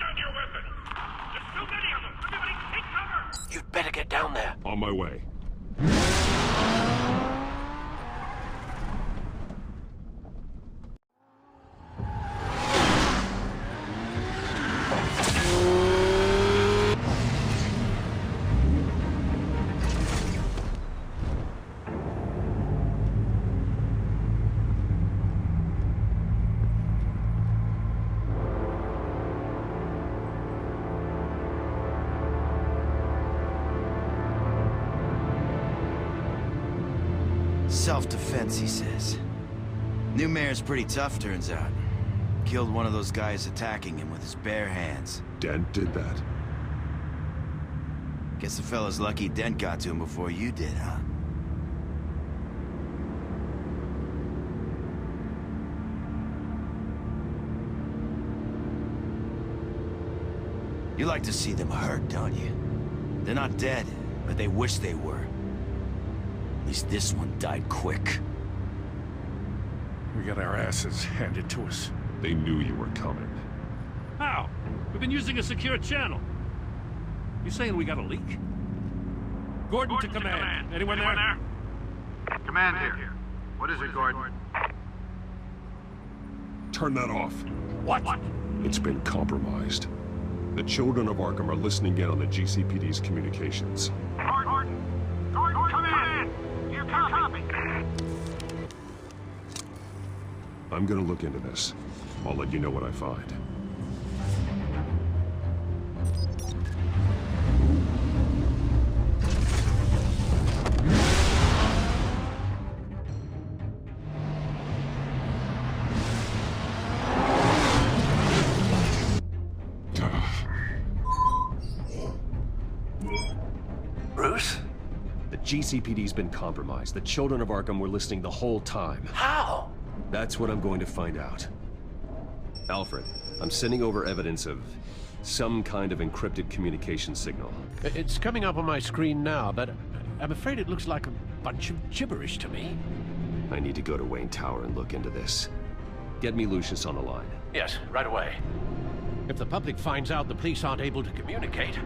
down your weapon! There's too many of them! Everybody take cover! You'd better get down there. On my way. Self-defense, he says. New mayor's pretty tough, turns out. Killed one of those guys attacking him with his bare hands. Dent did that. Guess the fella's lucky Dent got to him before you did, huh? You like to see them hurt, don't you? They're not dead, but they wish they were. At least this one died quick. We got our asses handed to us. They knew you were coming. How? We've been using a secure channel. You saying we got a leak? Gordon to command. Anyone there? Command here. What is it, Gordon? Turn that off. What? It's been compromised. The children of Arkham are listening in on the GCPD's communications. Gordon, command! You copy? I'm gonna look into this. I'll let you know what I find. Bruce? The GCPD's been compromised. The children of Arkham were listening the whole time. How? That's what I'm going to find out. Alfred, I'm sending over evidence of some kind of encrypted communication signal. It's coming up on my screen now, but I'm afraid it looks like a bunch of gibberish to me. I need to go to Wayne Tower and look into this. Get me Lucius on the line. Yes, right away. If the public finds out the police aren't able to communicate...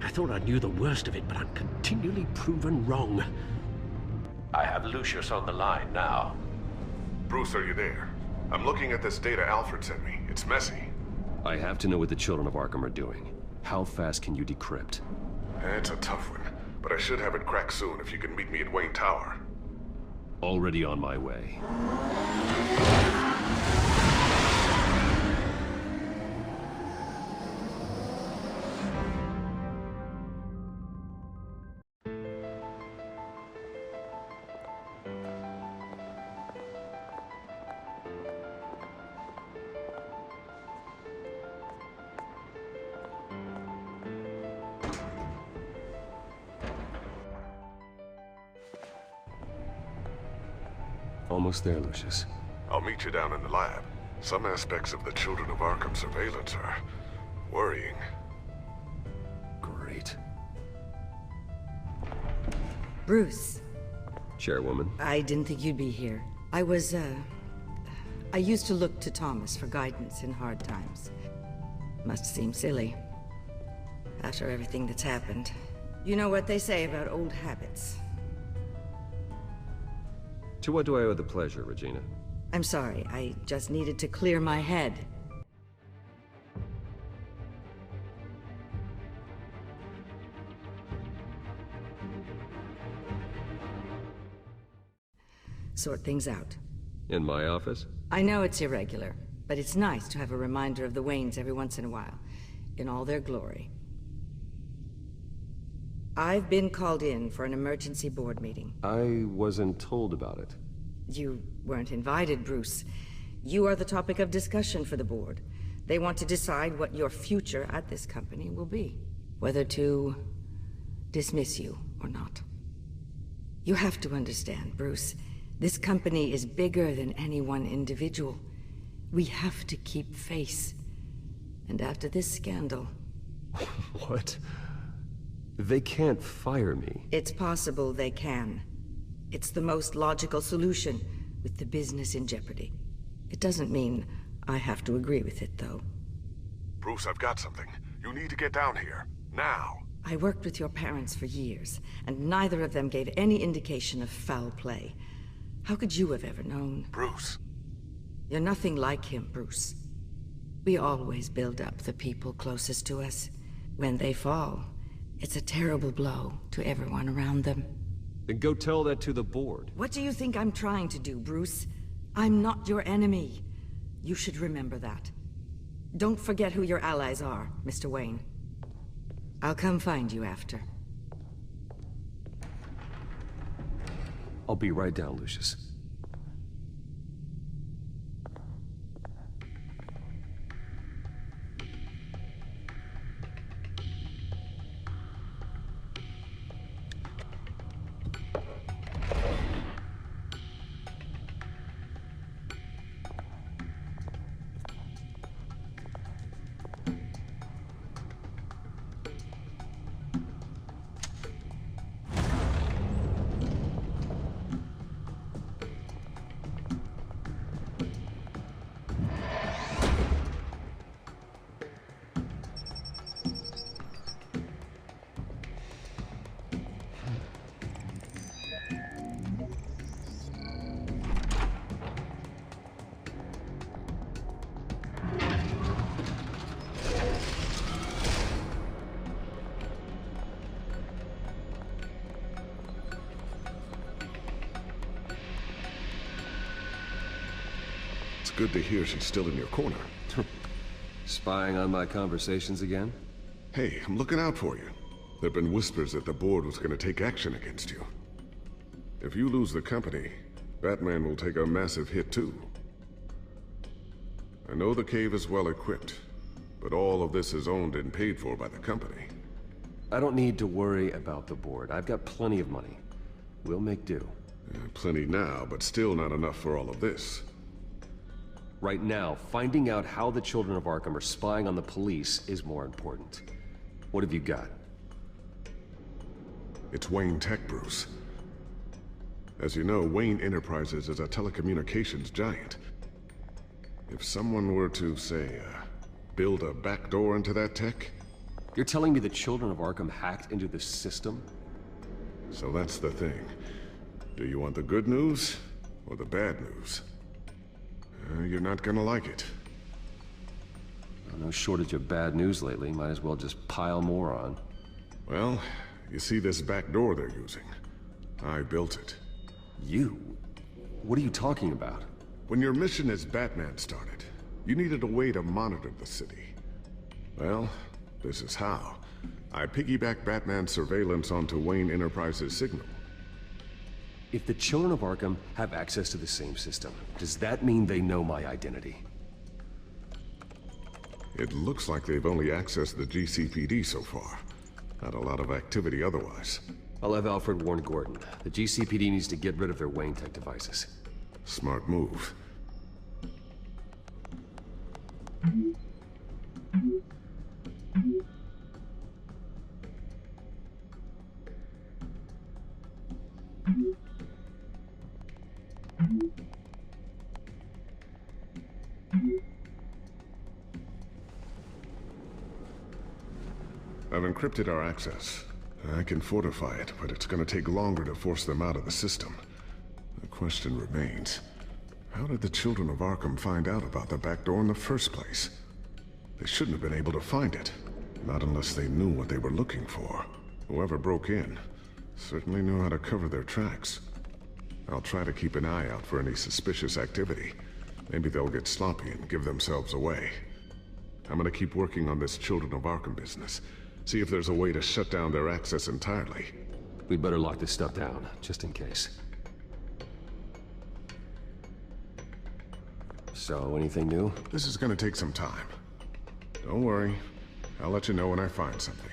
I thought I knew the worst of it, but I'm continually proven wrong. I have Lucius on the line now. Bruce, are you there? I'm looking at this data Alfred sent me. It's messy. I have to know what the children of Arkham are doing. How fast can you decrypt? It's a tough one, but I should have it cracked soon if you can meet me at Wayne Tower. Already on my way. Almost there, Lucius. I'll meet you down in the lab. Some aspects of the Children of Arkham surveillance are worrying. Great. Bruce. Chairwoman. I didn't think you'd be here. I used to look to Thomas for guidance in hard times. Must seem silly. After everything that's happened. You know what they say about old habits. To what do I owe the pleasure, Regina? I'm sorry, I just needed to clear my head. Sort things out. In my office? I know it's irregular, but it's nice to have a reminder of the Waynes every once in a while, in all their glory. I've been called in for an emergency board meeting. I wasn't told about it. You weren't invited, Bruce. You are the topic of discussion for the board. They want to decide what your future at this company will be. Whether to dismiss you or not. You have to understand, Bruce. This company is bigger than any one individual. We have to keep face. And after this scandal... What? They can't fire me. It's possible they can. It's the most logical solution, with the business in jeopardy. It doesn't mean I have to agree with it, though. Bruce, I've got something. You need to get down here. Now. I worked with your parents for years, and neither of them gave any indication of foul play. How could you have ever known? Bruce. You're nothing like him, Bruce. We always build up the people closest to us. When they fall, it's a terrible blow to everyone around them. Then go tell that to the board. What do you think I'm trying to do, Bruce? I'm not your enemy. You should remember that. Don't forget who your allies are, Mr. Wayne. I'll come find you after. I'll be right down, Lucius. It's good to hear she's still in your corner. Spying on my conversations again? Hey, I'm looking out for you. There've been whispers that the board was gonna take action against you. If you lose the company, Batman will take a massive hit too. I know the cave is well equipped, but all of this is owned and paid for by the company. I don't need to worry about the board. I've got plenty of money. We'll make do. Plenty now, but still not enough for all of this. Right now, finding out how the children of Arkham are spying on the police is more important. What have you got? It's Wayne Tech, Bruce. As you know, Wayne Enterprises is a telecommunications giant. If someone were to, say, build a backdoor into that tech... You're telling me the children of Arkham hacked into the system? So that's the thing. Do you want the good news or the bad news? You're not gonna like it. No shortage of bad news lately. Might as well just pile more on. Well, you see this back door they're using? I built it. You? What are you talking about? When your mission as Batman started, you needed a way to monitor the city. Well, this is how. I piggybacked Batman's surveillance onto Wayne Enterprises' signal. If the children of Arkham have access to the same system, does that mean they know my identity? It looks like they've only accessed the GCPD so far. Not a lot of activity otherwise. I'll have Alfred warn Gordon. The GCPD needs to get rid of their Wayne Tech devices. Smart move. I've encrypted our access. I can fortify it, but it's gonna take longer to force them out of the system. The question remains, how did the children of Arkham find out about the back door in the first place? They shouldn't have been able to find it. Not unless they knew what they were looking for. Whoever broke in certainly knew how to cover their tracks. I'll try to keep an eye out for any suspicious activity. Maybe they'll get sloppy and give themselves away. I'm gonna keep working on this Children of Arkham business. See if there's a way to shut down their access entirely. We'd better lock this stuff down, just in case. So, anything new? This is gonna take some time. Don't worry. I'll let you know when I find something.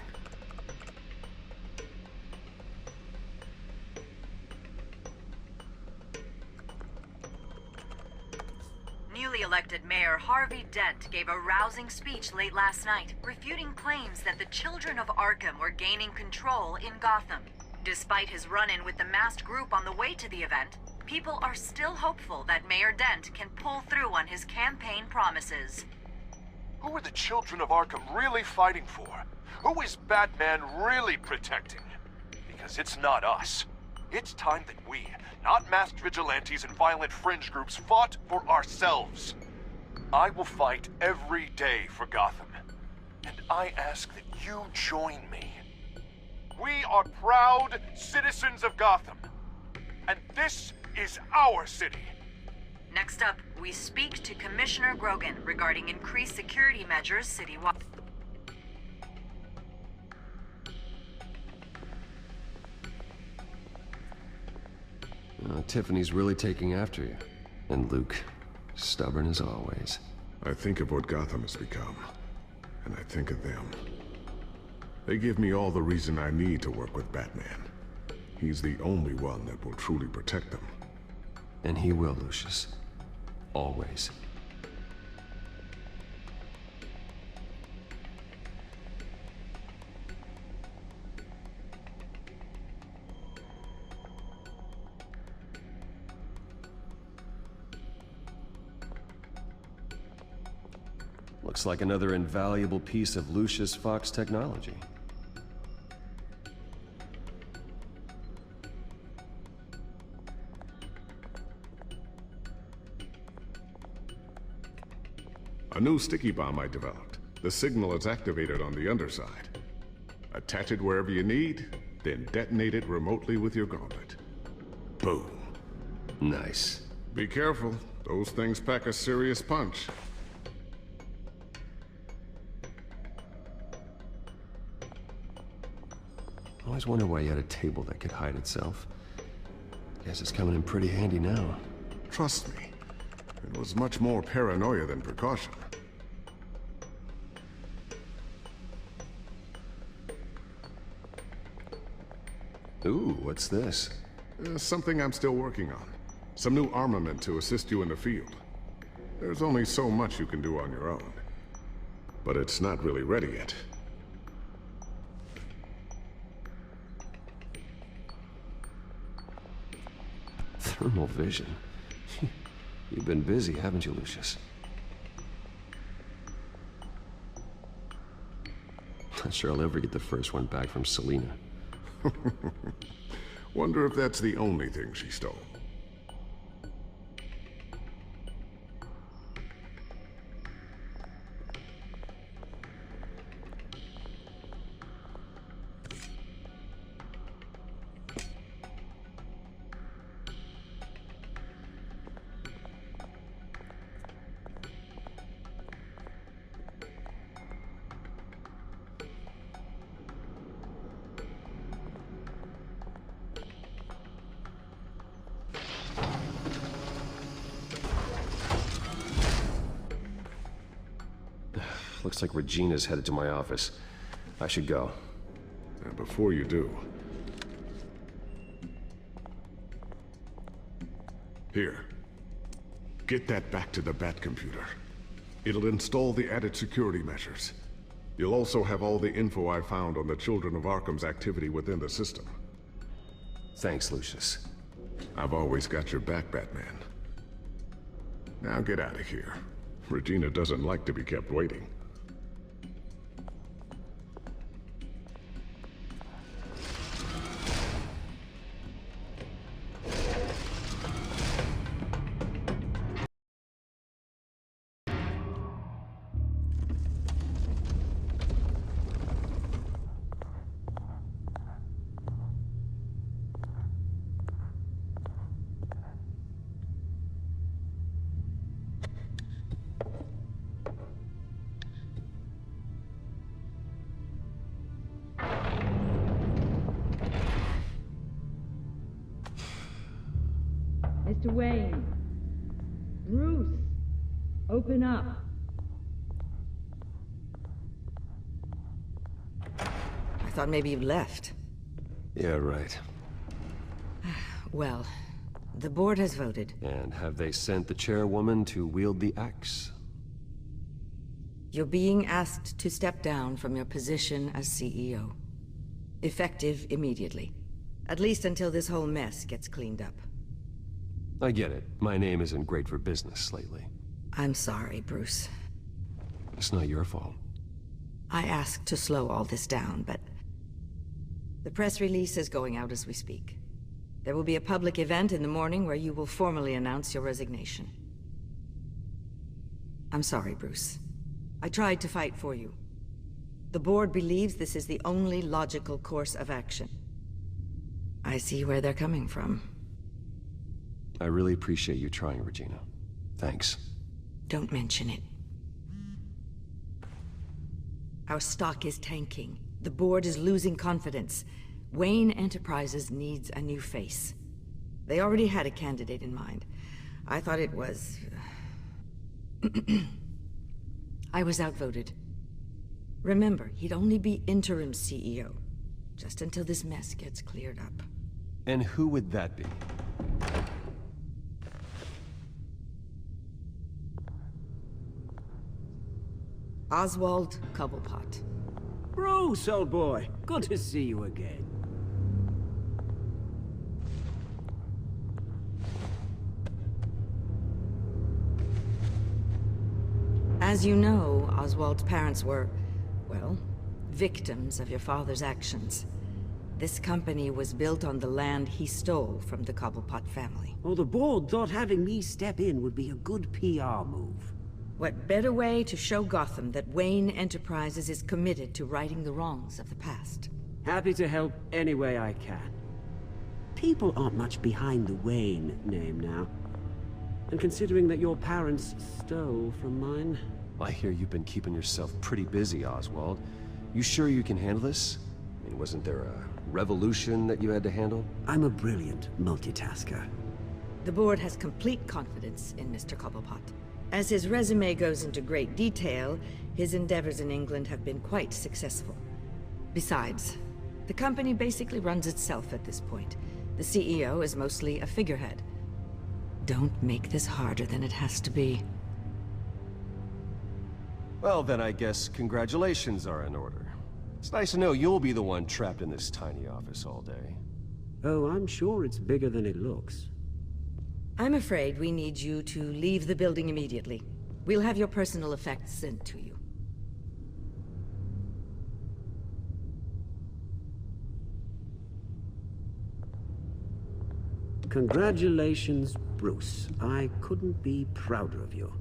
Newly elected Mayor Harvey Dent gave a rousing speech late last night, refuting claims that the children of Arkham were gaining control in Gotham. Despite his run-in with the masked group on the way to the event, people are still hopeful that Mayor Dent can pull through on his campaign promises. Who are the children of Arkham really fighting for? Who is Batman really protecting? Because it's not us. It's time that we, not masked vigilantes and violent fringe groups, fought for ourselves. I will fight every day for Gotham. And I ask that you join me. We are proud citizens of Gotham. And this is our city. Next up, we speak to Commissioner Grogan regarding increased security measures citywide. Tiffany's really taking after you. And Luke, stubborn as always. I think of what Gotham has become, and I think of them. They give me all the reason I need to work with Batman. He's the only one that will truly protect them. And he will, Lucius. Always. Looks like another invaluable piece of Lucius Fox technology. A new sticky bomb I developed. The signal is activated on the underside. Attach it wherever you need, then detonate it remotely with your gauntlet. Boom. Nice. Be careful. Those things pack a serious punch. Always wonder why you had a table that could hide itself. Guess it's coming in pretty handy now. Trust me, it was much more paranoia than precaution. Ooh, what's this? Something I'm still working on. Some new armament to assist you in the field. There's only so much you can do on your own. But it's not really ready yet. Thermal vision. You've been busy, haven't you, Lucius? Not sure I'll ever get the first one back from Selina. Wonder if that's the only thing she stole. Looks like Regina's headed to my office. I should go. And before you do... Here. Get that back to the Bat computer. It'll install the added security measures. You'll also have all the info I found on the Children of Arkham's activity within the system. Thanks, Lucius. I've always got your back, Batman. Now get out of here. Regina doesn't like to be kept waiting. Mr. Wayne. Bruce. Open up. I thought maybe you'd left. Yeah, right. Well, the board has voted. And have they sent the chairwoman to wield the axe? You're being asked to step down from your position as CEO. Effective immediately. At least until this whole mess gets cleaned up. I get it. My name isn't great for business lately. I'm sorry, Bruce. It's not your fault. I asked to slow all this down, but... The press release is going out as we speak. There will be a public event in the morning where you will formally announce your resignation. I'm sorry, Bruce. I tried to fight for you. The board believes this is the only logical course of action. I see where they're coming from. I really appreciate you trying, Regina. Thanks. Don't mention it. Our stock is tanking. The board is losing confidence. Wayne Enterprises needs a new face. They already had a candidate in mind. I thought it was... I was outvoted. Remember, he'd only be interim CEO, just until this mess gets cleared up. And who would that be? Oswald Cobblepot. Bruce, old boy. Good to see you again. As you know, Oswald's parents were, well, victims of your father's actions. This company was built on the land he stole from the Cobblepot family. Oh, the board thought having me step in would be a good PR move. What better way to show Gotham that Wayne Enterprises is committed to righting the wrongs of the past? Happy to help any way I can. People aren't much behind the Wayne name now. And considering that your parents stole from mine... I hear you've been keeping yourself pretty busy, Oswald. You sure you can handle this? I mean, wasn't there a revolution that you had to handle? I'm a brilliant multitasker. The board has complete confidence in Mr. Cobblepot. As his resume goes into great detail, his endeavors in England have been quite successful. Besides, the company basically runs itself at this point. The CEO is mostly a figurehead. Don't make this harder than it has to be. Well, then I guess congratulations are in order. It's nice to know you'll be the one trapped in this tiny office all day. Oh, I'm sure it's bigger than it looks. I'm afraid we need you to leave the building immediately. We'll have your personal effects sent to you. Congratulations, Bruce. I couldn't be prouder of you.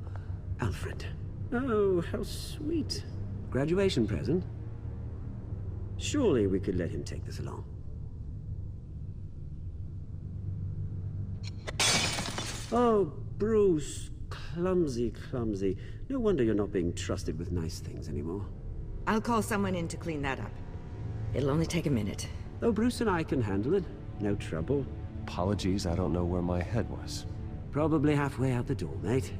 Alfred. Oh, how sweet. Graduation present? Surely we could let him take this along. Oh, Bruce. Clumsy, clumsy. No wonder you're not being trusted with nice things anymore. I'll call someone in to clean that up. It'll only take a minute. Oh, Bruce and I can handle it. No trouble. Apologies, I don't know where my head was. Probably halfway out the door, mate.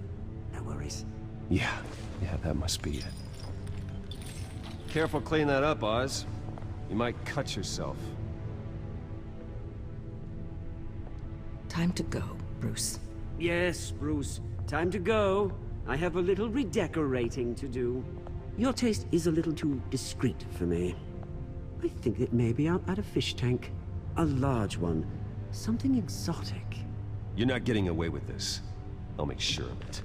No worries. Yeah, that must be it. Careful cleaning that up, Oz. You might cut yourself. Time to go, Bruce. Yes, Bruce. Time to go. I have a little redecorating to do. Your taste is a little too discreet for me. I think that maybe I'll add a fish tank. A large one. Something exotic. You're not getting away with this. I'll make sure of it.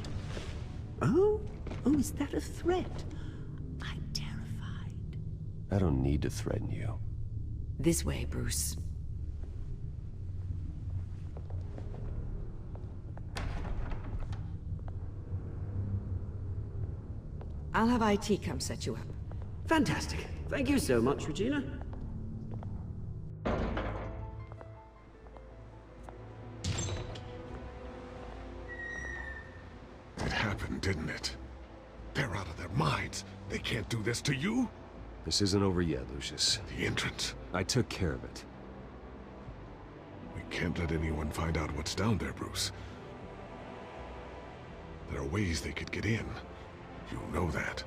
Oh? Oh, is that a threat? I'm terrified. I don't need to threaten you. This way, Bruce. I'll have IT come set you up. Fantastic. Thank you so much, Regina. It happened, didn't it? They're out of their minds. They can't do this to you. This isn't over yet, Lucius. The entrance. I took care of it. We can't let anyone find out what's down there, Bruce. There are ways they could get in. You know that.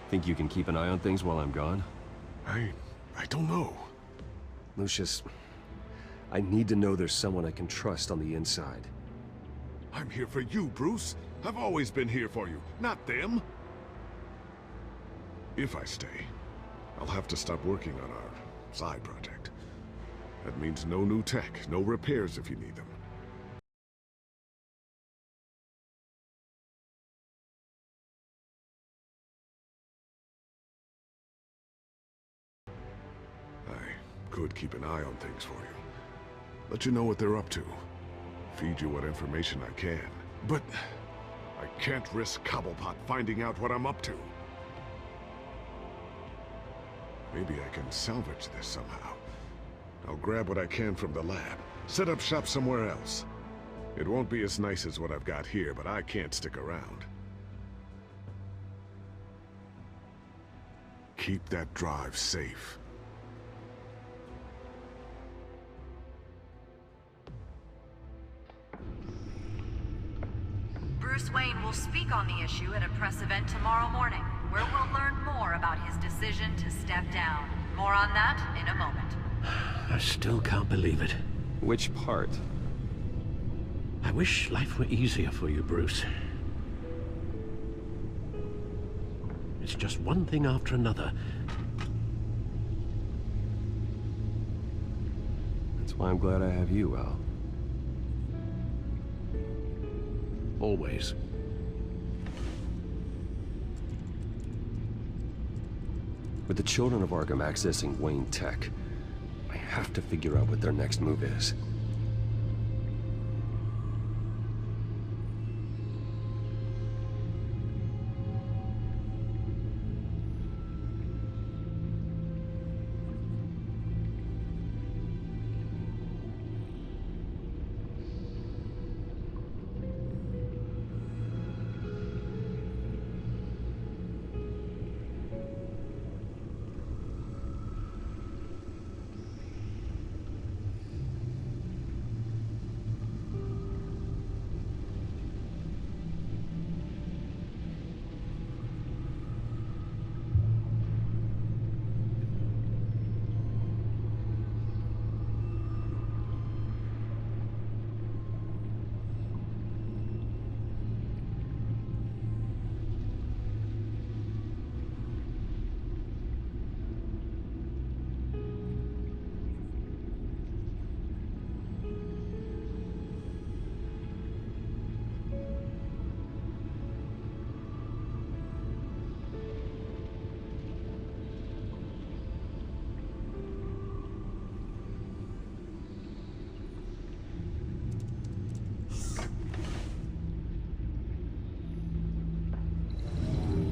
Think you can keep an eye on things while I'm gone? I don't know. Lucius, I need to know there's someone I can trust on the inside. I'm here for you, Bruce. I've always been here for you, not them. If I stay, I'll have to stop working on our side project. That means no new tech, no repairs if you need them. I could keep an eye on things for you. Let you know what they're up to. Feed you what information I can. But I can't risk Cobblepot finding out what I'm up to. Maybe I can salvage this somehow. I'll grab what I can from the lab, set up shop somewhere else. It won't be as nice as what I've got here, but I can't stick around. Keep that drive safe. Bruce Wayne will speak on the issue at a press event tomorrow morning, where we'll learn more about his decision to step down. More on that in a moment. I still can't believe it. Which part? I wish life were easier for you, Bruce. It's just one thing after another. That's why I'm glad I have you, Al. Always. With the children of Arkham accessing Wayne Tech, I have to figure out what their next move is.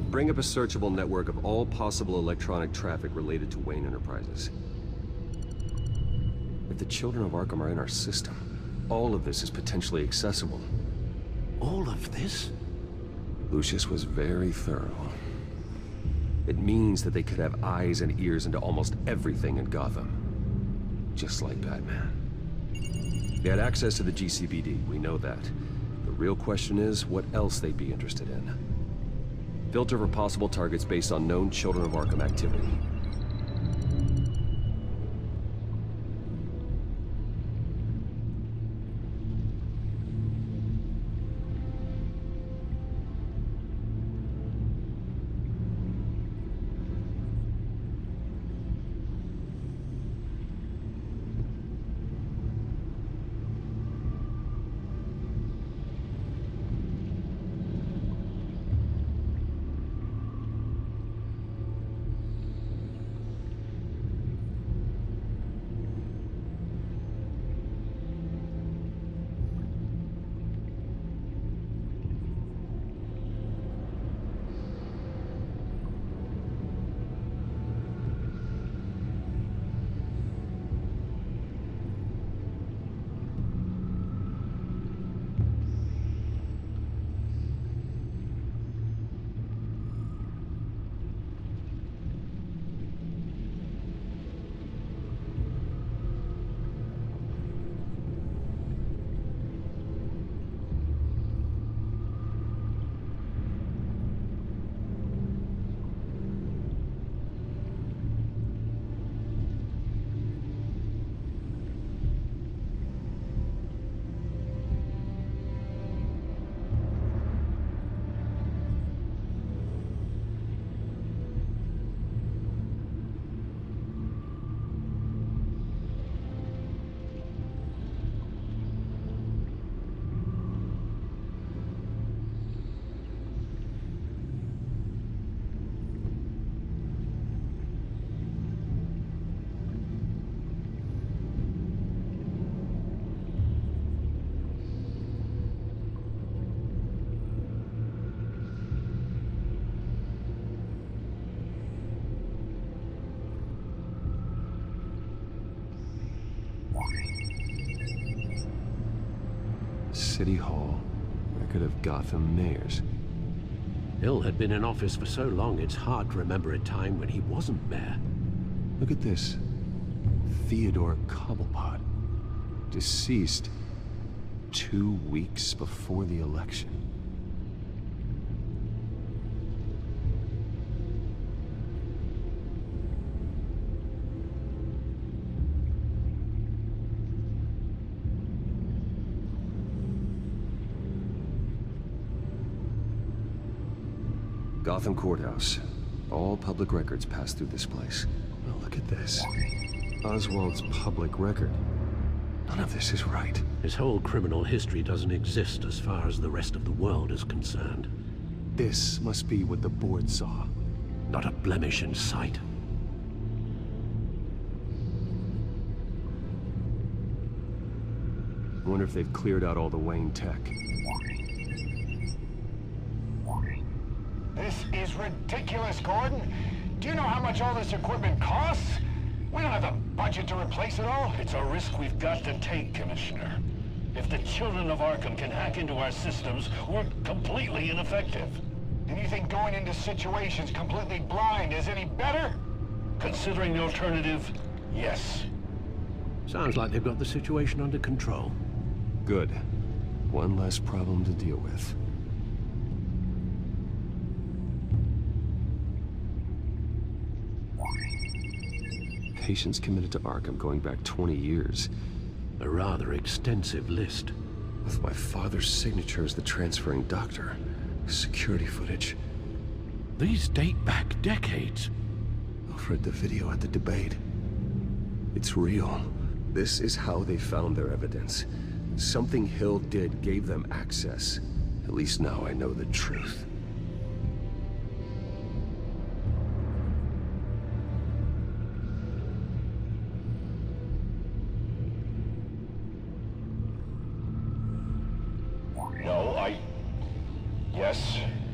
Bring up a searchable network of all possible electronic traffic related to Wayne Enterprises. If the children of Arkham are in our system, all of this is potentially accessible. All of this? Lucius was very thorough. It means that they could have eyes and ears into almost everything in Gotham. Just like Batman. They had access to the GCPD, we know that. The real question is, what else they'd be interested in. Filter for possible targets based on known Children of Arkham activity. City Hall. Record of Gotham mayors. Hill had been in office for so long, it's hard to remember a time when he wasn't mayor. Look at this. Theodore Cobblepot. Deceased 2 weeks before the election. Gotham Courthouse. All public records pass through this place. Oh, look at this. Oswald's public record. None of this is right. His whole criminal history doesn't exist as far as the rest of the world is concerned. This must be what the board saw. Not a blemish in sight. I wonder if they've cleared out all the Wayne tech. This is ridiculous, Gordon. Do you know how much all this equipment costs? We don't have the budget to replace it all. It's a risk we've got to take, Commissioner. If the children of Arkham can hack into our systems, we're completely ineffective. And you think going into situations completely blind is any better? Considering the alternative, yes. Sounds like they've got the situation under control. Good. One less problem to deal with. Patients committed to Arkham going back 20 years. A rather extensive list. With my father's signature as the transferring doctor. Security footage. These date back decades. I've read the video at the debate. It's real. This is how they found their evidence. Something Hill did gave them access. At least now I know the truth.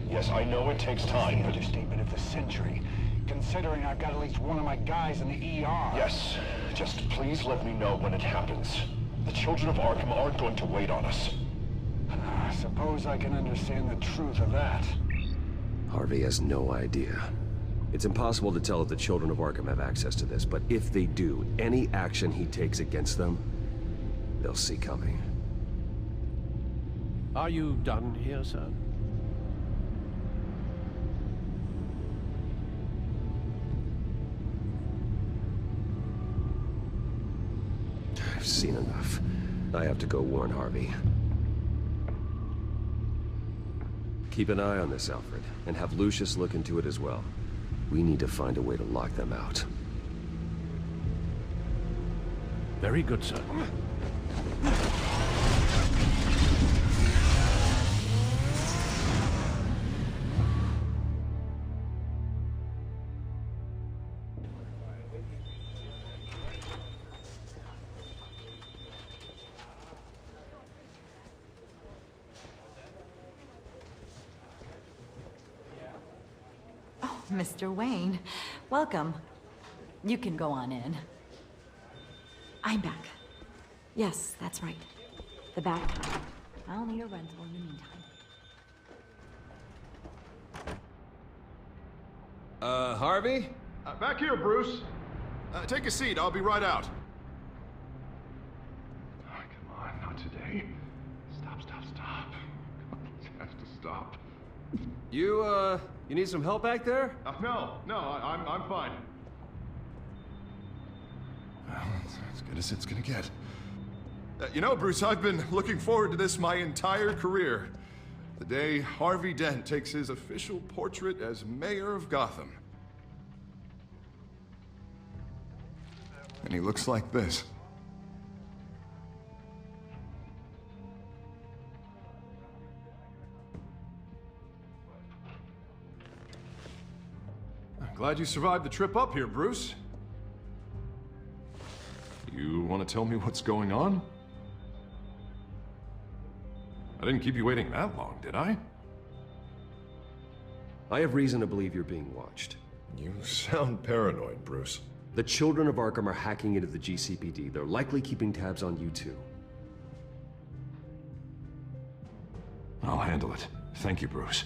Yes, I know it takes time, but... Understatement of the century. Considering I've got at least one of my guys in the ER. Yes, just please let me know when it happens. The children of Arkham aren't going to wait on us. I suppose I can understand the truth of that. Harvey has no idea. It's impossible to tell if the children of Arkham have access to this, but if they do, any action he takes against them, they'll see coming. Are you done here, sir? I've seen enough. I have to go warn Harvey. Keep an eye on this, Alfred, and have Lucius look into it as well. We need to find a way to lock them out. Very good, sir. Mr. Wayne, welcome. You can go on in. I'm back. Yes, that's right. The back. I'll need a rental in the meantime. Harvey? Back here, Bruce. Take a seat. I'll be right out. Oh, come on, not today. Stop. It has to stop. You need some help back there? No, I'm fine. Well, it's as good as it's gonna get. You know, Bruce, I've been looking forward to this my entire career. The day Harvey Dent takes his official portrait as mayor of Gotham. And he looks like this. Glad you survived the trip up here, Bruce. You want to tell me what's going on? I didn't keep you waiting that long, did I? I have reason to believe you're being watched. You sound paranoid, Bruce. The children of Arkham are hacking into the GCPD. They're likely keeping tabs on you too. Thank you, Bruce.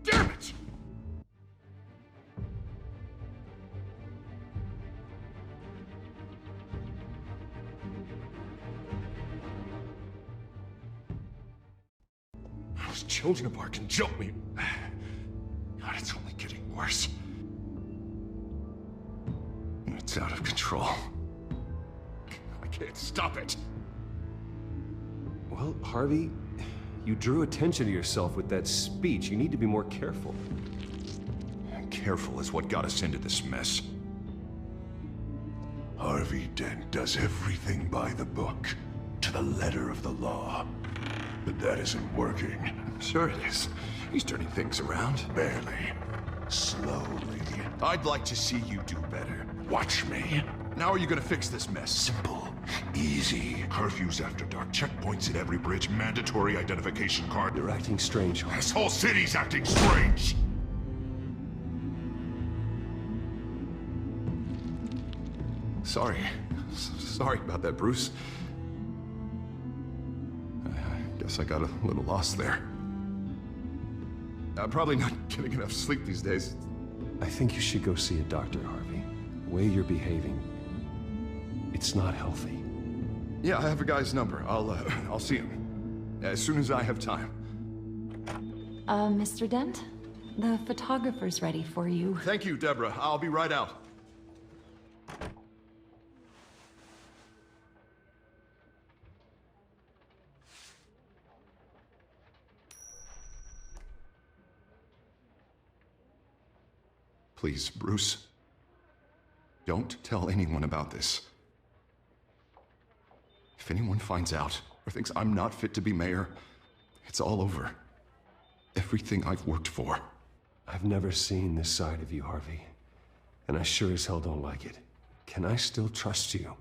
Damn it! Those children of Ark can jump me. God, it's only getting worse. It's out of control. I can't stop it. Well, Harvey, you drew attention to yourself with that speech. You need to be more careful. Careful is what got us into this mess. Harvey Dent does everything by the book, to the letter of the law. But that isn't working. Sure it is. He's turning things around. Barely. Slowly. I'd like to see you do better. Watch me. Now are you gonna fix this mess? Simple. Easy. Curfews after dark, checkpoints at every bridge, mandatory identification card. You're acting strange. This whole city's acting strange! Sorry. Sorry about that, Bruce. I guess I got a little lost there. I'm probably not getting enough sleep these days. I think you should go see a doctor, Harvey. The way you're behaving, it's not healthy. Yeah, I have a guy's number. I'll see him as soon as I have time. Mr. Dent? The photographer's ready for you. Thank you, Deborah. I'll be right out. Please, Bruce. Don't tell anyone about this. If anyone finds out or thinks I'm not fit to be mayor, it's all over. Everything I've worked for. I've never seen this side of you, Harvey. And I sure as hell don't like it. Can I still trust you?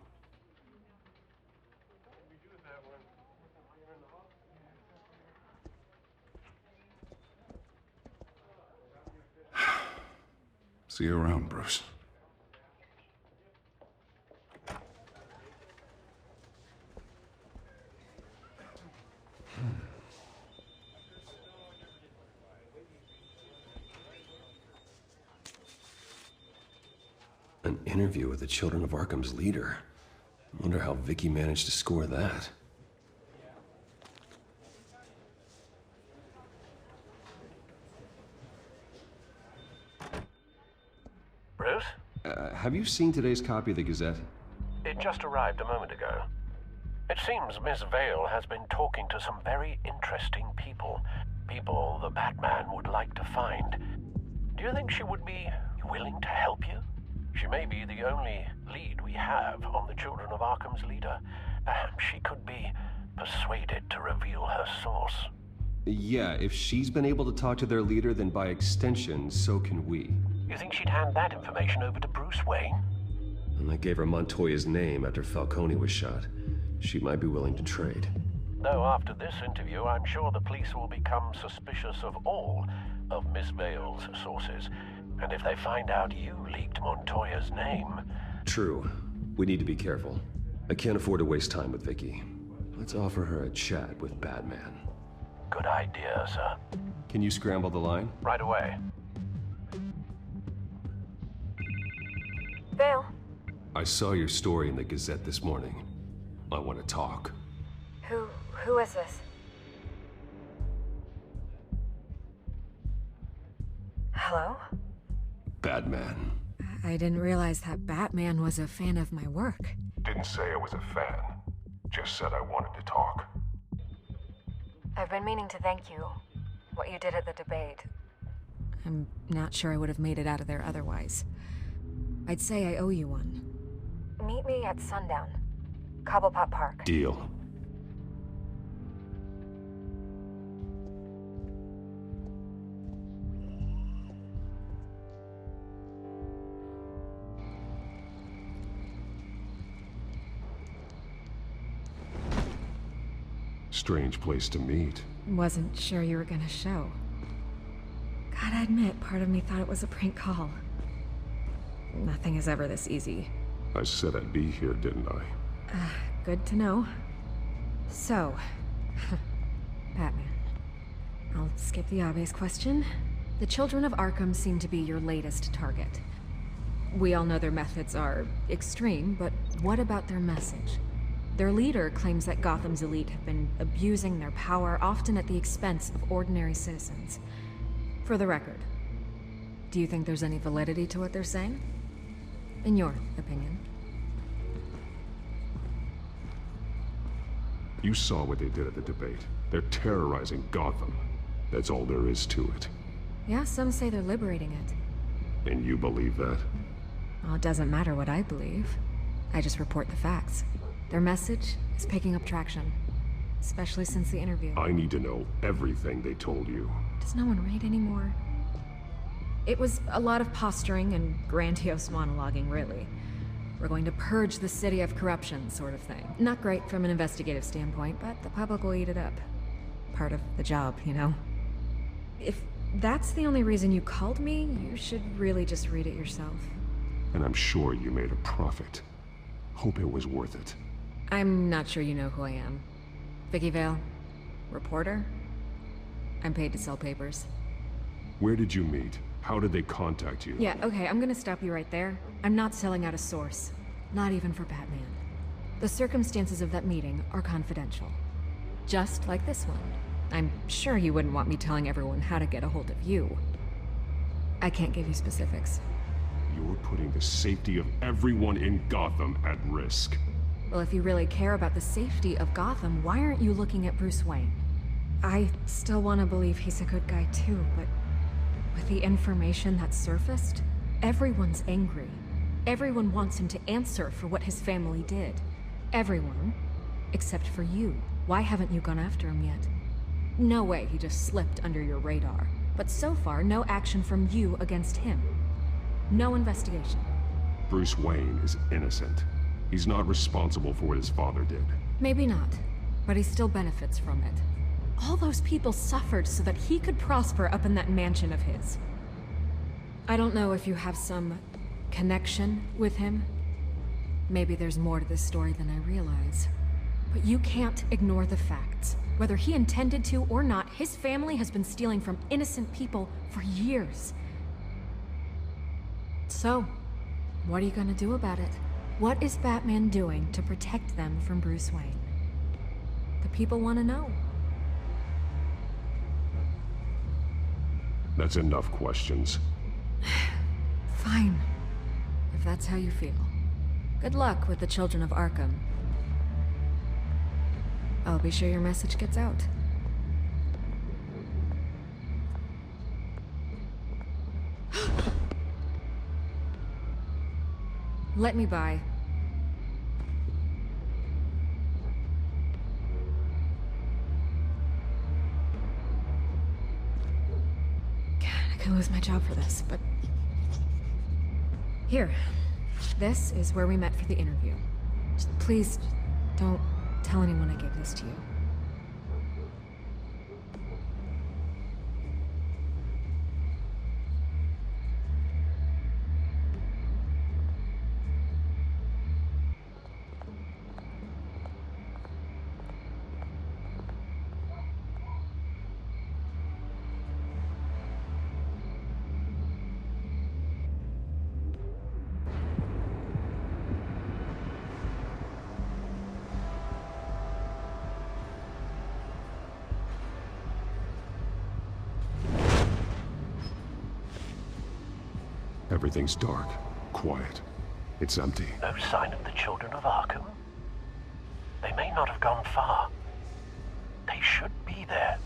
See you around, Bruce. An interview with the Children of Arkham's leader. I wonder how Vicky managed to score that. Bruce? Have you seen today's copy of the Gazette? It just arrived a moment ago. It seems Miss Vale has been talking to some very interesting people. People the Batman would like to find. Do you think she would be willing to help you? She may be the only lead we have on the Children of Arkham's leader. Perhaps she could be persuaded to reveal her source. Yeah, if she's been able to talk to their leader, then by extension, so can we. You think she'd hand that information over to Bruce Wayne? And I gave her Montoya's name after Falcone was shot. She might be willing to trade. Though after this interview, I'm sure the police will become suspicious of all of Miss Vale's sources. And if they find out you leaked Montoya's name... True. We need to be careful. I can't afford to waste time with Vicky. Let's offer her a chat with Batman. Good idea, sir. Can you scramble the line? Right away. Vale. I saw your story in the Gazette this morning. I want to talk. Who is this? Hello? Batman. I didn't realize that Batman was a fan of my work. Didn't say I was a fan. Just said I wanted to talk. I've been meaning to thank you. What you did at the debate. I'm not sure I would have made it out of there otherwise. I'd say I owe you one. Meet me at sundown. Cobblepot Park. Deal. Strange place to meet. Wasn't sure you were gonna show. Gotta admit, part of me thought it was a prank call. Nothing is ever this easy. I said I'd be here, didn't I? Good to know. So, Batman. I'll skip the obvious question. The children of Arkham seem to be your latest target. We all know their methods are extreme, but what about their message? Their leader claims that Gotham's elite have been abusing their power, often at the expense of ordinary citizens. For the record, do you think there's any validity to what they're saying? In your opinion? You saw what they did at the debate. They're terrorizing Gotham. That's all there is to it. Yeah, some say they're liberating it. And you believe that? Well, it doesn't matter what I believe. I just report the facts. Their message is picking up traction, especially since the interview. I need to know everything they told you. Does no one read anymore? It was a lot of posturing and grandiose monologuing, really. We're going to purge the city of corruption, sort of thing. Not great from an investigative standpoint, but the public will eat it up. Part of the job, you know? If that's the only reason you called me, you should really just read it yourself. And I'm sure you made a profit. Hope it was worth it. I'm not sure you know who I am. Vicky Vale? Reporter? I'm paid to sell papers. Where did you meet? How did they contact you? Yeah, okay, I'm gonna stop you right there. I'm not selling out a source. Not even for Batman. The circumstances of that meeting are confidential. Just like this one. I'm sure you wouldn't want me telling everyone how to get a hold of you. I can't give you specifics. You're putting the safety of everyone in Gotham at risk. Well, if you really care about the safety of Gotham, why aren't you looking at Bruce Wayne? I still want to believe he's a good guy too, but with the information that surfaced, everyone's angry. Everyone wants him to answer for what his family did. Everyone, except for you. Why haven't you gone after him yet? No way he just slipped under your radar. But so far, no action from you against him. No investigation. Bruce Wayne is innocent. He's not responsible for what his father did. Maybe not, but he still benefits from it. All those people suffered so that he could prosper up in that mansion of his. I don't know if you have some connection with him. Maybe there's more to this story than I realize. But you can't ignore the facts. Whether he intended to or not, his family has been stealing from innocent people for years. So, what are you gonna do about it? What is Batman doing to protect them from Bruce Wayne? The people want to know. That's enough questions. Fine. If that's how you feel. Good luck with the children of Arkham. I'll be sure your message gets out. Let me by. God, I could lose my job for this, but... Here. This is where we met for the interview. Just please, don't tell anyone I gave this to you. Everything's dark, quiet. It's empty. No sign of the children of Arkham? They may not have gone far. They should be there.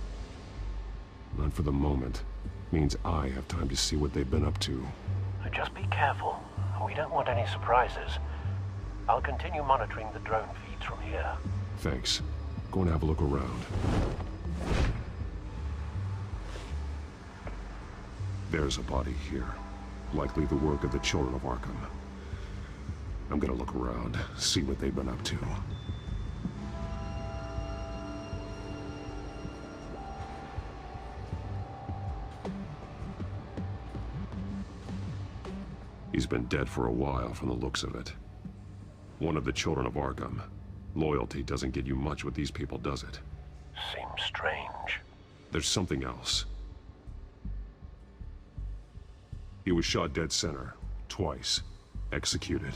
Not for the moment. Means I have time to see what they've been up to. Just be careful. We don't want any surprises. I'll continue monitoring the drone feeds from here. Thanks. Go and have a look around. There's a body here. Likely the work of the children of Arkham. I'm gonna look around, see what they've been up to. He's been dead for a while from the looks of it. One of the children of Arkham. Loyalty doesn't get you much with these people, does it? Seems strange. There's something else. He was shot dead center, twice, executed.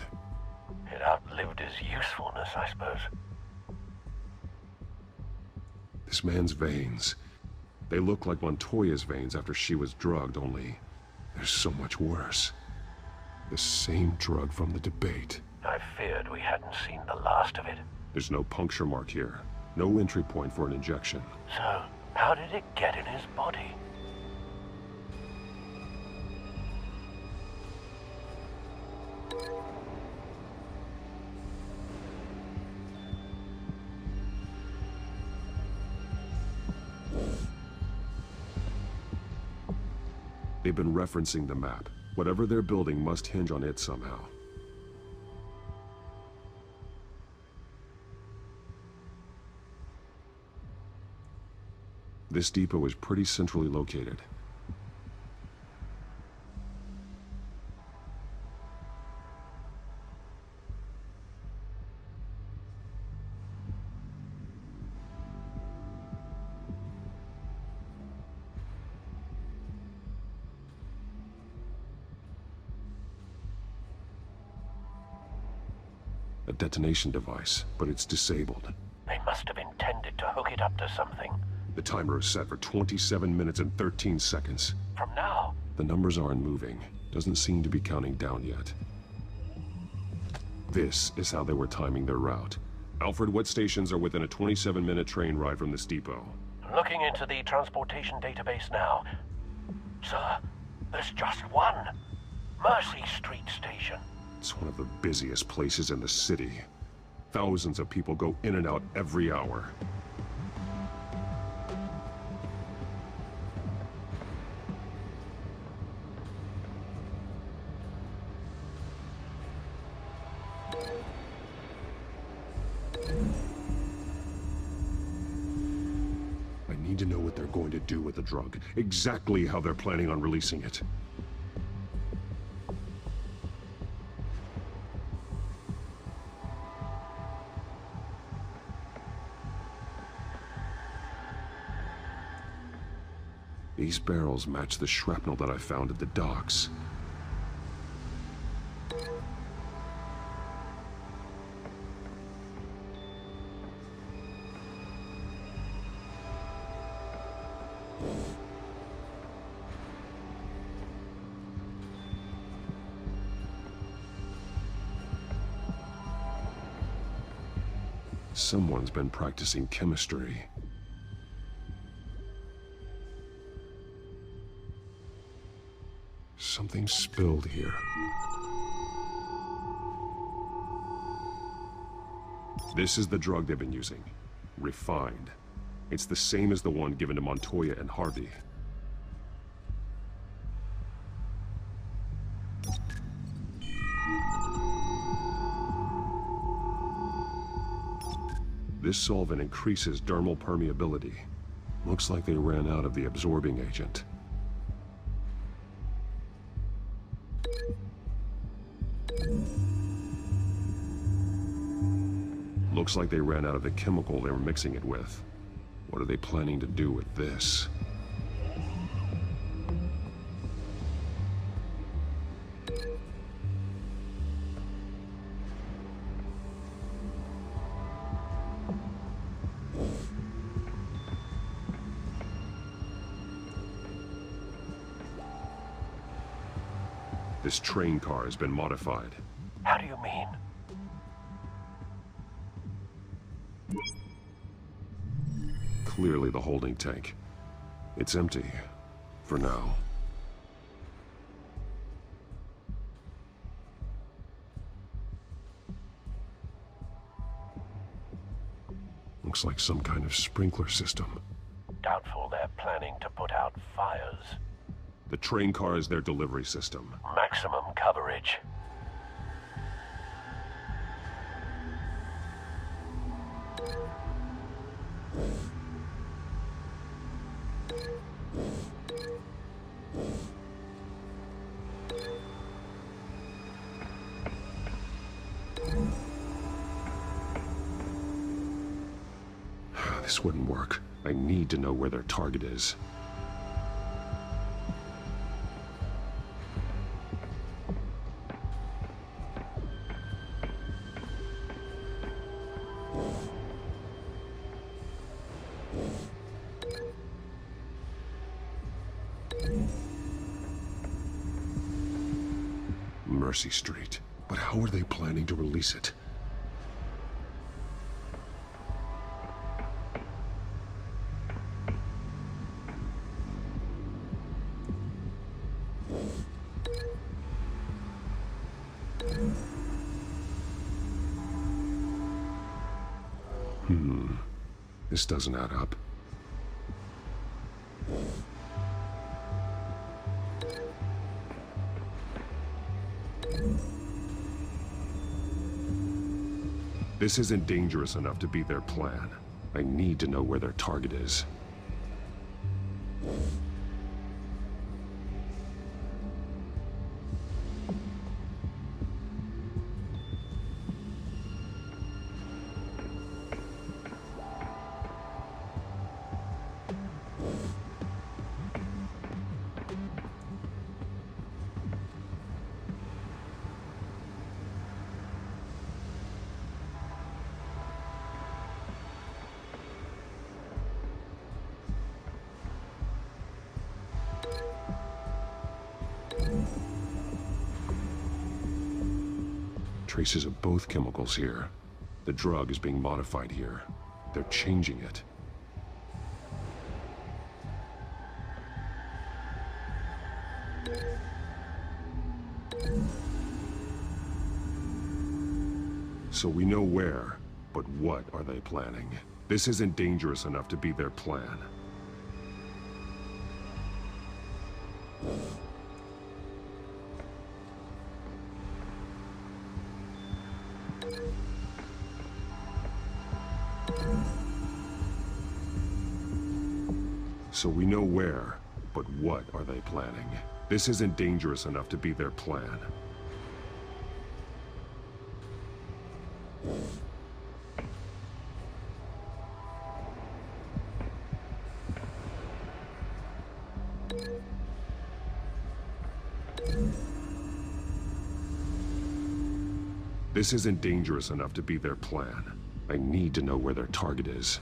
It outlived his usefulness, I suppose. This man's veins, they look like Montoya's veins after she was drugged, only they're so much worse. The same drug from the debate. I feared we hadn't seen the last of it. There's no puncture mark here. No entry point for an injection. So, how did it get in his body? They've been referencing the map. Whatever they're building must hinge on it somehow. This depot is pretty centrally located. A detonation device, but it's disabled. They must have intended to hook it up to something. The timer is set for 27 minutes and 13 seconds. From now? The numbers aren't moving. Doesn't seem to be counting down yet. This is how they were timing their route. Alfred, what stations are within a 27-minute train ride from this depot? Looking into the transportation database now. Sir, there's just one. Mercy Street Station. It's one of the busiest places in the city. Thousands of people go in and out every hour. I need to know what they're going to do with the drug. Exactly how they're planning on releasing it. These barrels match the shrapnel that I found at the docks. Someone's been practicing chemistry. Something spilled here. This is the drug they've been using. Refined. It's the same as the one given to Montoya and Harvey. This solvent increases dermal permeability. Looks like they ran out of the absorbing agent. Looks like they ran out of the chemical they were mixing it with. What are they planning to do with this? This train car has been modified. How do you mean? Clearly the holding tank. It's empty. For now. Looks like some kind of sprinkler system. Doubtful they're planning to put out fires. The train car is their delivery system. Maximum coverage. This wouldn't work. I need to know where their target is. Mercy Street. But how are they planning to release it? This doesn't add up. This isn't dangerous enough to be their plan. I need to know where their target is. Traces of both chemicals here. The drug is being modified here. They're changing it. So we know where, but what are they planning? This isn't dangerous enough to be their plan. So we know where, but what are they planning? This isn't dangerous enough to be their plan. This isn't dangerous enough to be their plan. I need to know where their target is.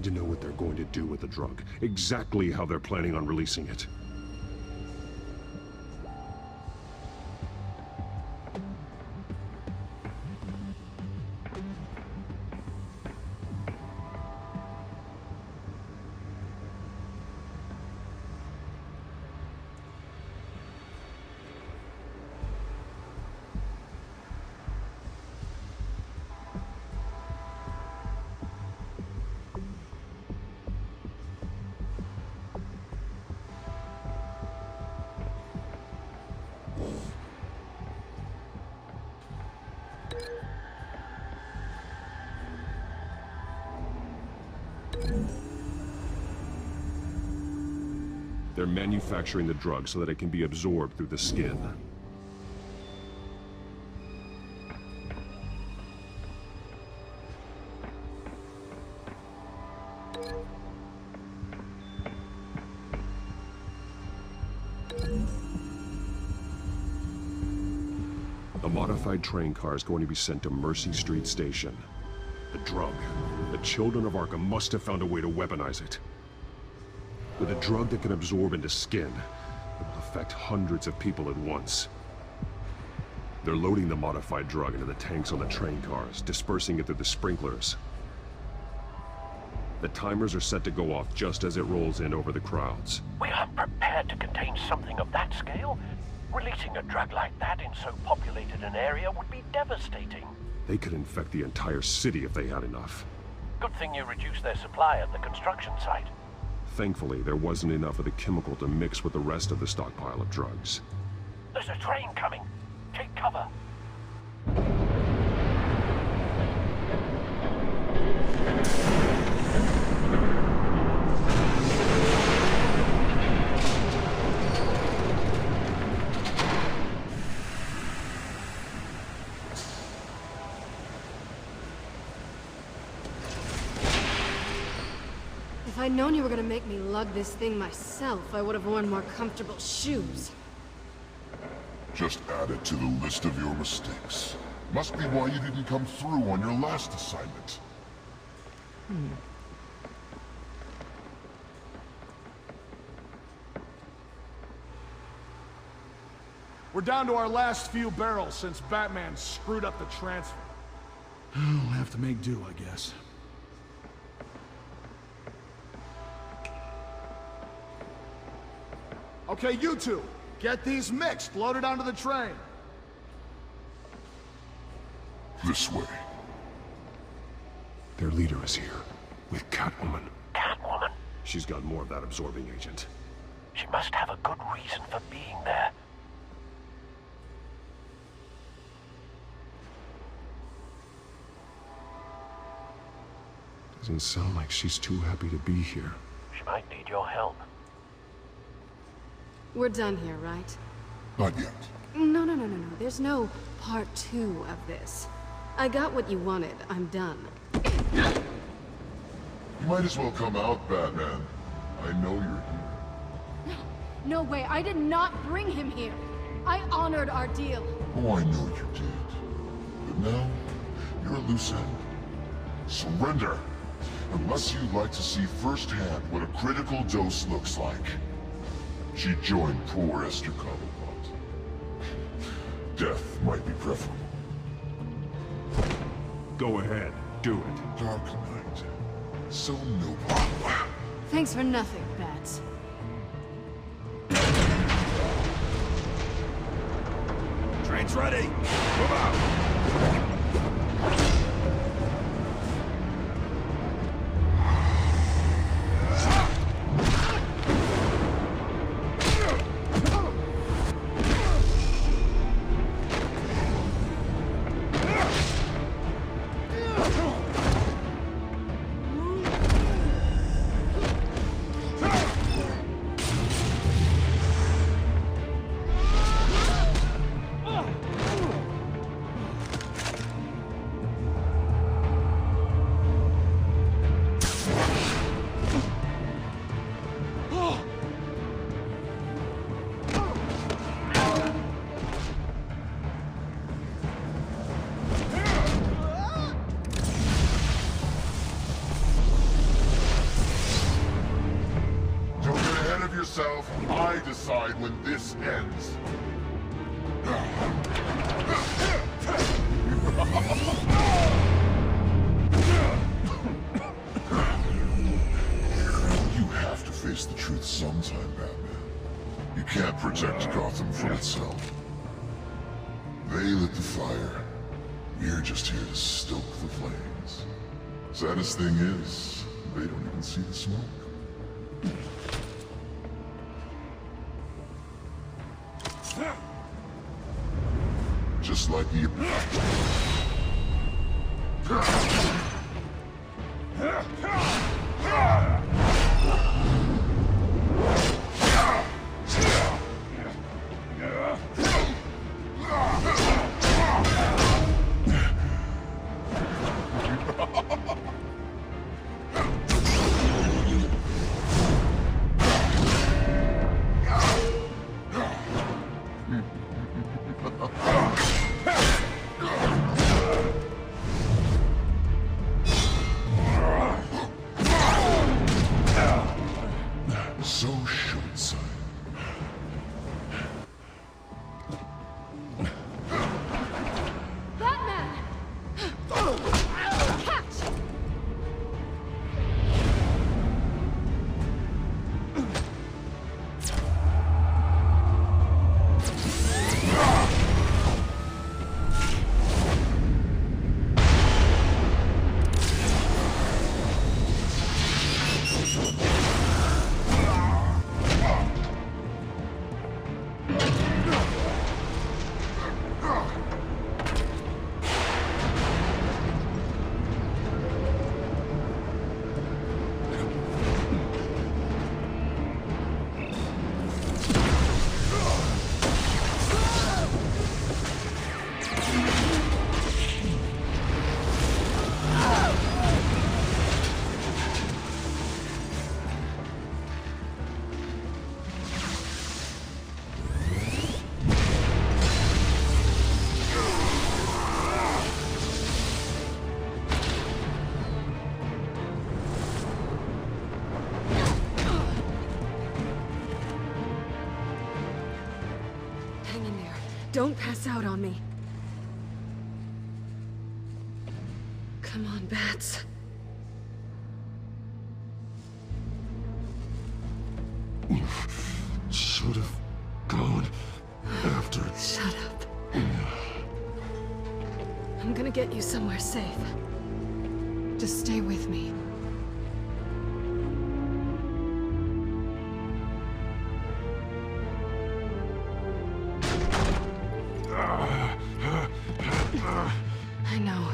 To know what they're going to do with the drug. Exactly how they're planning on releasing it. They're manufacturing the drug so that it can be absorbed through the skin. The modified train car is going to be sent to Mercy Street Station. The drug. The children of Arkham must have found a way to weaponize it. With a drug that can absorb into skin, it will affect hundreds of people at once. They're loading the modified drug into the tanks on the train cars, dispersing it through the sprinklers. The timers are set to go off just as it rolls in over the crowds. We aren't prepared to contain something of that scale. Releasing a drug like that in so populated an area would be devastating. They could infect the entire city if they had enough. Good thing you reduced their supply at the construction site. Thankfully, there wasn't enough of the chemical to mix with the rest of the stockpile of drugs. There's a train coming. Take cover. If I'd known you were gonna make me lug this thing myself, I would have worn more comfortable shoes. Just add it to the list of your mistakes. Must be why you didn't come through on your last assignment. We're down to our last few barrels since Batman screwed up the transfer. We'll have to make do, I guess. Okay, you two, get these mixed, loaded onto the train. This way. Their leader is here, with Catwoman. Catwoman? She's got more of that absorbing agent. She must have a good reason for being there. Doesn't sound like she's too happy to be here. She might need your help. We're done here, right? Not yet. No. There's no part 2 of this. I got what you wanted. I'm done. You might as well come out, Batman. I know you're here. No way. I did not bring him here. I honored our deal. Oh, I know you did. But now, you're a loose end. Surrender! Unless you'd like to see firsthand what a critical dose looks like. She joined poor Esther Cobblepot. Death might be preferable. Go ahead, do it. Dark Knight. So noble. Thanks for nothing, Bats. Train's ready! Move out! I decide when this ends. You have to face the truth sometime, Batman. You can't protect Gotham from itself. They lit the fire. We're just here to stoke the flames. Saddest thing is, they don't even see the smoke. Just like the... Don't pass out on me. Come on, Bats. Should have gone after. Shut up. I'm gonna get you somewhere safe. Just stay with me. I know.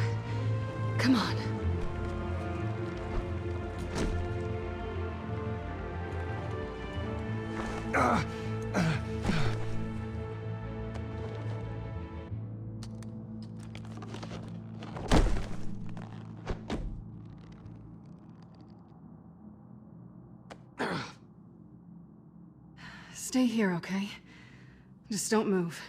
Come on. Stay here, okay? Just don't move.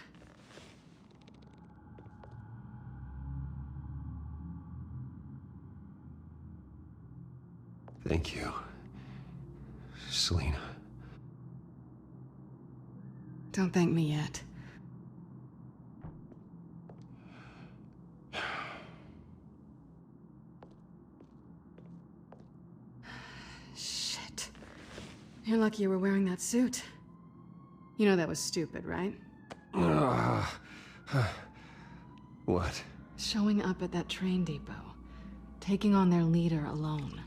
Thank you, Selina. Don't thank me yet. Shit. You're lucky you were wearing that suit. You know that was stupid, right? What? Showing up at that train depot. Taking on their leader alone.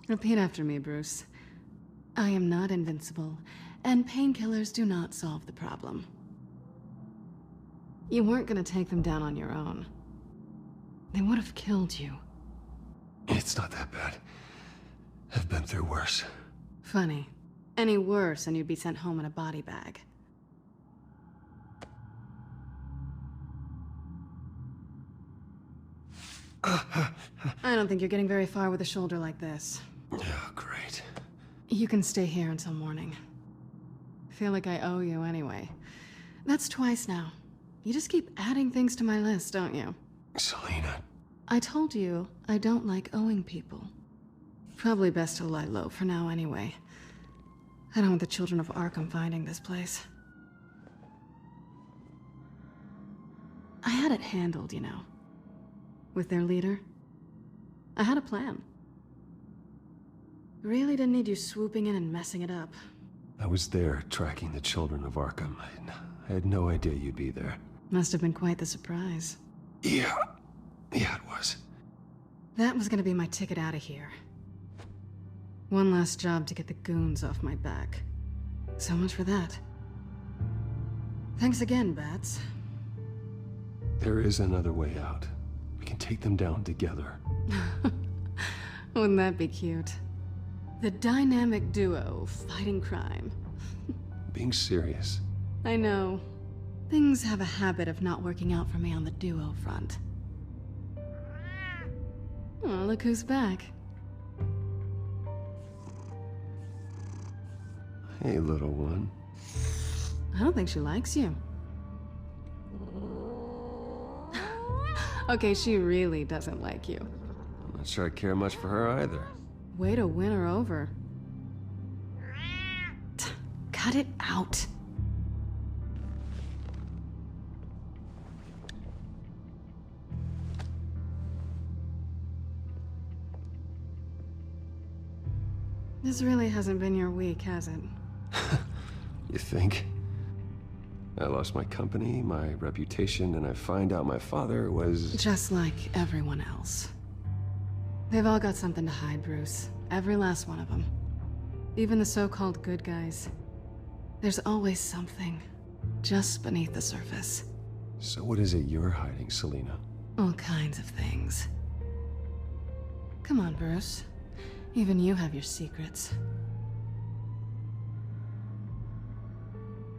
Repeat after me, Bruce. I am not invincible, and painkillers do not solve the problem. You weren't gonna take them down on your own. They would have killed you. It's not that bad. I've been through worse. Funny. Any worse and you'd be sent home in a body bag. I don't think you're getting very far with a shoulder like this. Oh, great. You can stay here until morning. Feel like I owe you anyway. That's twice now. You just keep adding things to my list, don't you? Selina. I told you I don't like owing people. Probably best to lie low for now anyway. I don't want the children of Arkham finding this place. I had it handled, you know. With their leader. I had a plan. Really didn't need you swooping in and messing it up. I was there tracking the children of Arkham. I had no idea you'd be there. Must have been quite the surprise. Yeah, it was. That was gonna be my ticket out of here. One last job to get the goons off my back. So much for that. Thanks again, Bats. There is another way out. We can take them down together. Wouldn't that be cute? The dynamic duo fighting crime. Being serious. I know. Things have a habit of not working out for me on the duo front. Oh, look who's back. Hey, little one. I don't think she likes you. Okay, she really doesn't like you. I'm not sure I care much for her either. Way to win her over. Cut it out. This really hasn't been your week, has it? You think? I lost my company, my reputation, and I find out my father was... Just like everyone else. They've all got something to hide, Bruce. Every last one of them. Even the so-called good guys. There's always something, just beneath the surface. So what is it you're hiding, Selina? All kinds of things. Come on, Bruce. Even you have your secrets.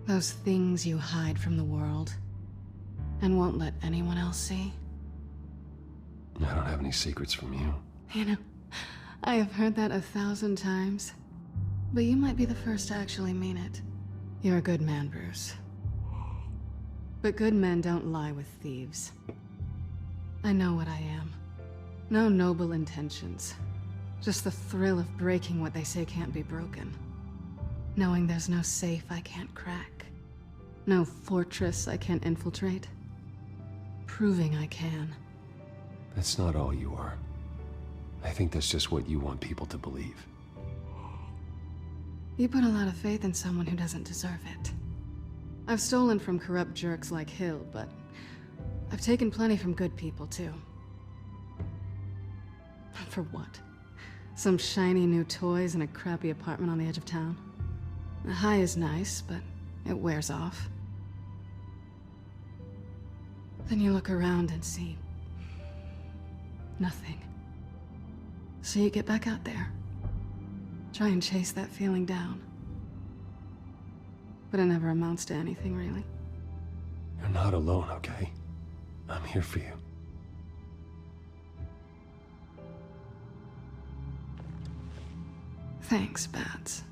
Those things you hide from the world, and won't let anyone else see. I don't have any secrets from you. You know, I have heard that 1,000 times, but you might be the first to actually mean it. You're a good man, Bruce. But good men don't lie with thieves. I know what I am. No noble intentions. Just the thrill of breaking what they say can't be broken. Knowing there's no safe I can't crack. No fortress I can't infiltrate. Proving I can. That's not all you are. I think that's just what you want people to believe. You put a lot of faith in someone who doesn't deserve it. I've stolen from corrupt jerks like Hill, but I've taken plenty from good people, too. For what? Some shiny new toys in a crappy apartment on the edge of town? The high is nice, but it wears off. Then you look around and see nothing. So you get back out there. Try and chase that feeling down. But it never amounts to anything, really. You're not alone, okay? I'm here for you. Thanks, Bats.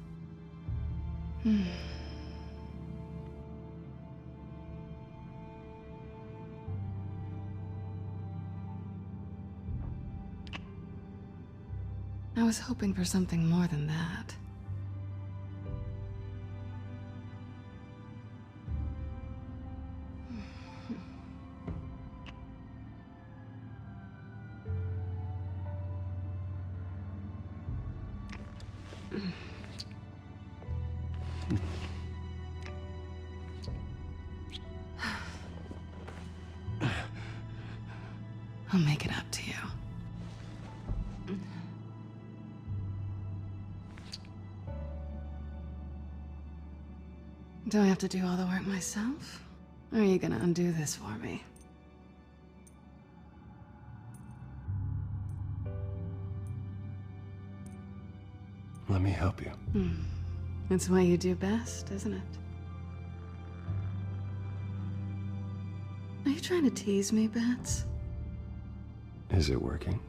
I was hoping for something more than that. I'll make it up to you. Do I have to do all the work myself? Or are you gonna undo this for me? Let me help you. It's what you do best, isn't it? Are you trying to tease me, Bats? Is it working?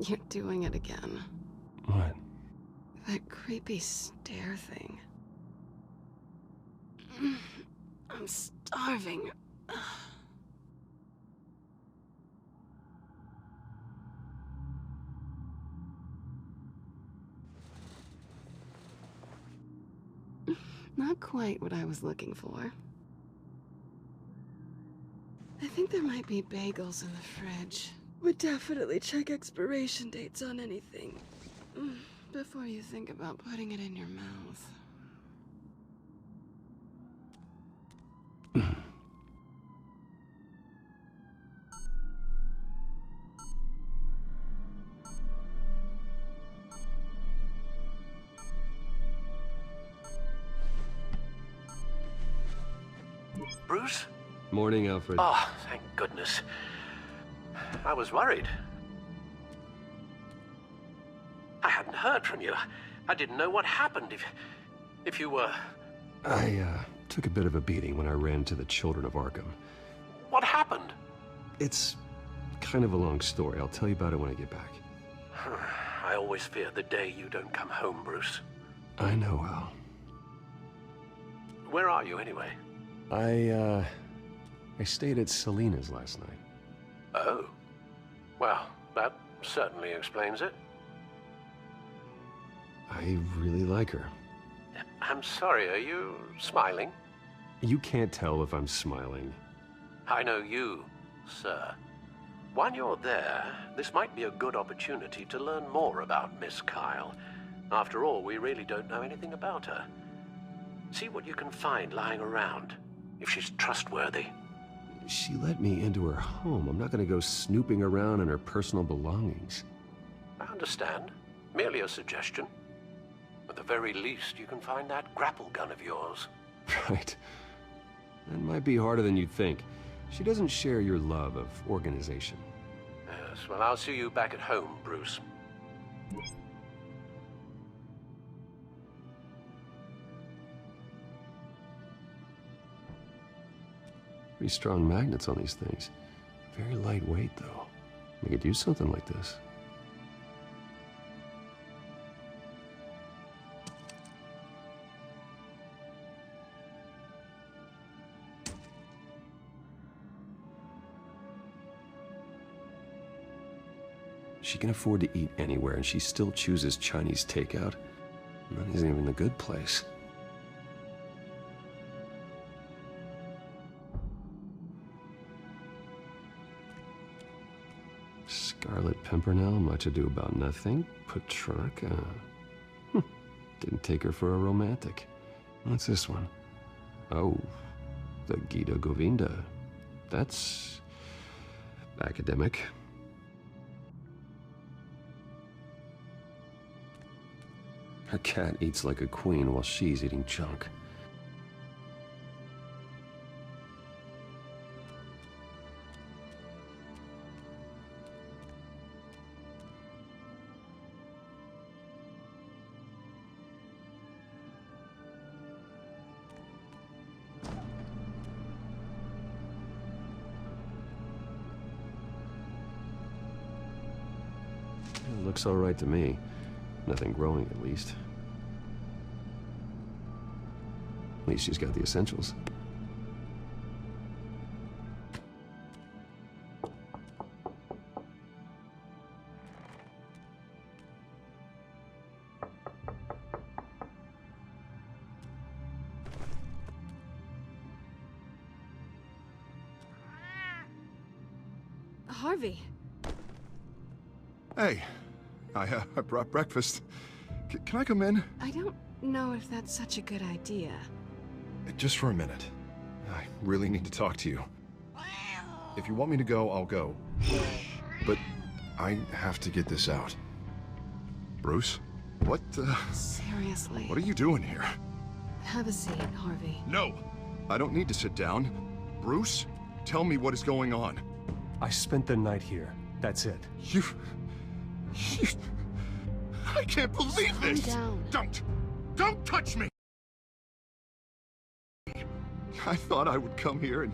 You're doing it again. What? That creepy stare thing. I'm starving. Not quite what I was looking for. I think there might be bagels in the fridge. Would definitely check expiration dates on anything before you think about putting it in your mouth. Bruce? Morning, Alfred. Oh, thank goodness. I was worried. I hadn't heard from you. I didn't know what happened if you were... I took a bit of a beating when I ran to the Children of Arkham. What happened? It's kind of a long story. I'll tell you about it when I get back. I always fear the day you don't come home, Bruce. I know, Al. Where are you, anyway? I stayed at Selena's last night. Oh. Well, that certainly explains it. I really like her. I'm sorry, are you smiling? You can't tell if I'm smiling. I know you, sir. While you're there, this might be a good opportunity to learn more about Miss Kyle. After all, we really don't know anything about her. See what you can find lying around, if she's trustworthy. She let me into her home. I'm not gonna go snooping around in her personal belongings. I understand. Merely a suggestion. At the very least, you can find that grapple gun of yours. Right. That might be harder than you'd think. She doesn't share your love of organization. Yes, well, I'll see you back at home, Bruce. Pretty strong magnets on these things. Very lightweight, though. We could use something like this. She can afford to eat anywhere, and she still chooses Chinese takeout. That isn't even a good place. Scarlet Pimpernel, Much Ado About Nothing, Petrarca. Didn't take her for a romantic. What's this one? Oh, the Gita Govinda. That's academic. Her cat eats like a queen while she's eating junk. It looks all right to me. Nothing growing, at least. At least she's got the essentials. Harvey. Hey, I brought breakfast. Can I come in? I don't know if that's such a good idea. Just for a minute. I really need to talk to you. If you want me to go, I'll go. But I have to get this out. Bruce? What, Seriously. What are you doing here? Have a seat, Harvey. No! I don't need to sit down. Bruce, tell me what is going on. I spent the night here. That's it. You... I can't believe this! Calm down. Don't touch me! I thought I would come here and